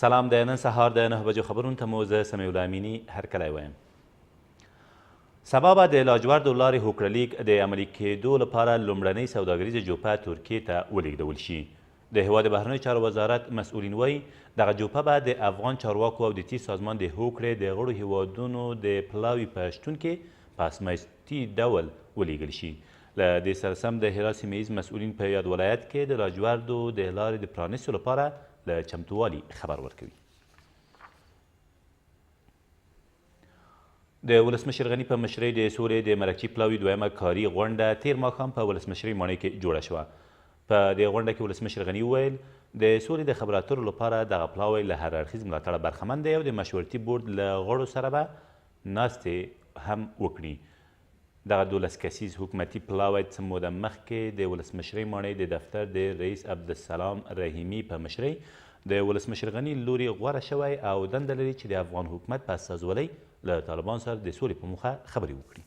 سلام د نن سهار د 9 بجو خبرونو ته مو زه سمیع الله امینی هرکلی وایم. سبا به د لاجوردو لارې هوکړلیک د عملي کېدو لپاره لومړنۍ سوداګریزه جوپه ترکیې ته ولیږدول شي. د هېواد بهرنیو چارو وزارت مسؤلین وایي دغه جوپه به د افغان چارواکو او د تیر سازمان د هوکړې د غړو هېوادونو د پلاوي په شتون کې په ازمایښتي ډول ولیږل شي. له دې سره سم د هرات سیمه ییز مسؤلین په یاد ولایت کې د لاجوردو د لارې د پرانیستو لپاره له چمتووالي خبر ورکوي. د ولسمشر غني په مشرۍ د سولې د مرکچي پلاوي دویمه کاري غونډه تیر ماښام په ولسمشرۍ ماڼۍ کې جوړه شوه. په دې غونډه کې ولسمشر غني وویل د سولې د خبرو اترو لپاره دغه پلاوی له هر اړخیز ملاتړه برخمن دی او د مشورتي بورډ له غړو سره به ناستې هم وکړي. دغه 12 کسیز حکومتي پلاوی څه موده مخکې د ولسمشرۍ ماڼۍ د دفتر د رئیس عبدالسلام رحیمي په مشرۍ د ولسمشر غني لوري غوره شوی او دنده لري چې د افغان حکومت په استازولۍ له طالبان سره د سولې په موخه خبرې وکړي.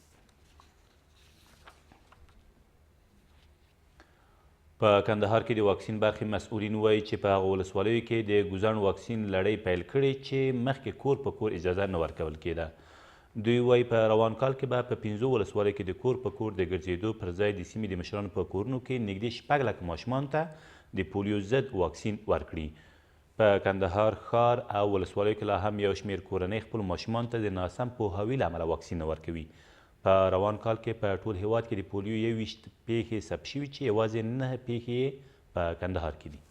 په کندهار کې د واکسین برخې مسؤلین وایي چې په هغو ولسوالیو کې د ګوزڼ واکسین لړۍ پیل کړې چې مخکې کور په کور اجازه نه ورکول کېده. دوی وایي په روان کال کې به په 15 ولسوالیو کې د کور په کور د ګرځېدو پر ځای د سیمې د مشرانو په کورونو کې نږدې 6 لکه ماشومانو ته د پولیو ضد واکسین ورکړي. په کندهار ښار او ولسوالیو کې لا هم یو شمېر کورنۍ خپلو ماشومانو ته د ناسم پوهاوي له امله واکسین نه ورکوي. په روان کال کې په ټول هیواد کې د پولیو 21 پیښې ثبت شوي چې یوازې 9 پیښې په کندهار کې دي.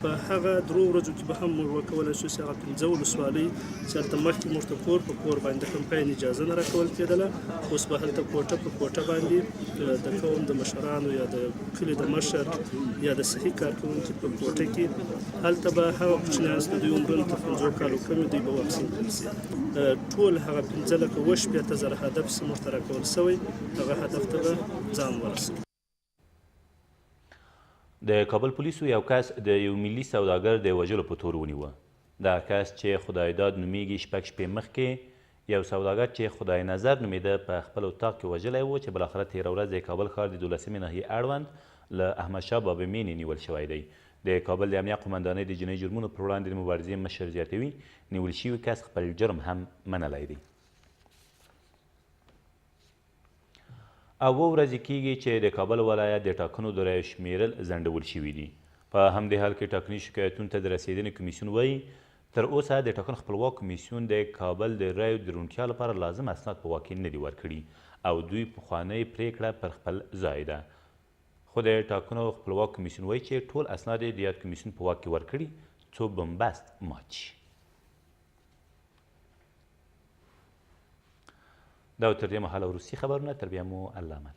په هغه درو ورځو کې به هم موږ وکولی شو چې هغه 15 ولسوالۍ چې هلته مخکې موږ ته کور په کور باندې کمپاین اجازه نه راکول کېدله، اوس به هلته کوټه په کوټه باندې د قوم د مشرانو یا د کلي د مشر یا د صحي کارکوونکي په کوټه کې هلته به هغه کوچنیان چې د دوی عمرونه تر 15 کالو کم دوی به واکسین کړل شي. ټول هغه 15,000 هدف چې موږ ته راکول شوی هغه هدف ته به ځان ورسوو. د کابل پولیسو یو کس د یو ملي سوداګر د وژلو په تور ونیوه. دغه کس چې خدایداد نومیږي 6 شپې مخکې یو سوداګر چې خدای نظر نومیده په خپل اتاق کې وژلی و چې بالاخره تېره ورځ د کابل ښار د 12مې ناحیې اړوند له احمدشاه بابا مینې نیول شوی دی. د کابل د امنیه قمندانۍ د جنایي جرمونو پر وړاندې د مبارزې مشر زیاتوي نیول شوي کس خپل جرم هم منلی دی. اوه ورځې کېږي چې د کابل ولایت د ټاکنو د رایو شمیرل ځنډول شوي دي. په همدې حال کې ټاکني شکایتونو ته د رسېدنې کمیسیون وایي تر اوسه د ټاکنو خپلواک کمیسیون د کابل د رایو د روڼتیا لپاره لازم اسناد په واک کې نه دي ورکړي او دوی پخوانۍ پرېکړه پر خپل ځای ده. خو د ټاکنو خپلواک کمیسیون وایي چې ټول اسناد یې د یاد کمیسیون په واک کې ورکړي څو بمبست مات شي. دا تر دې مهاله وروستي خبرونه، تر بیا مو الله امان.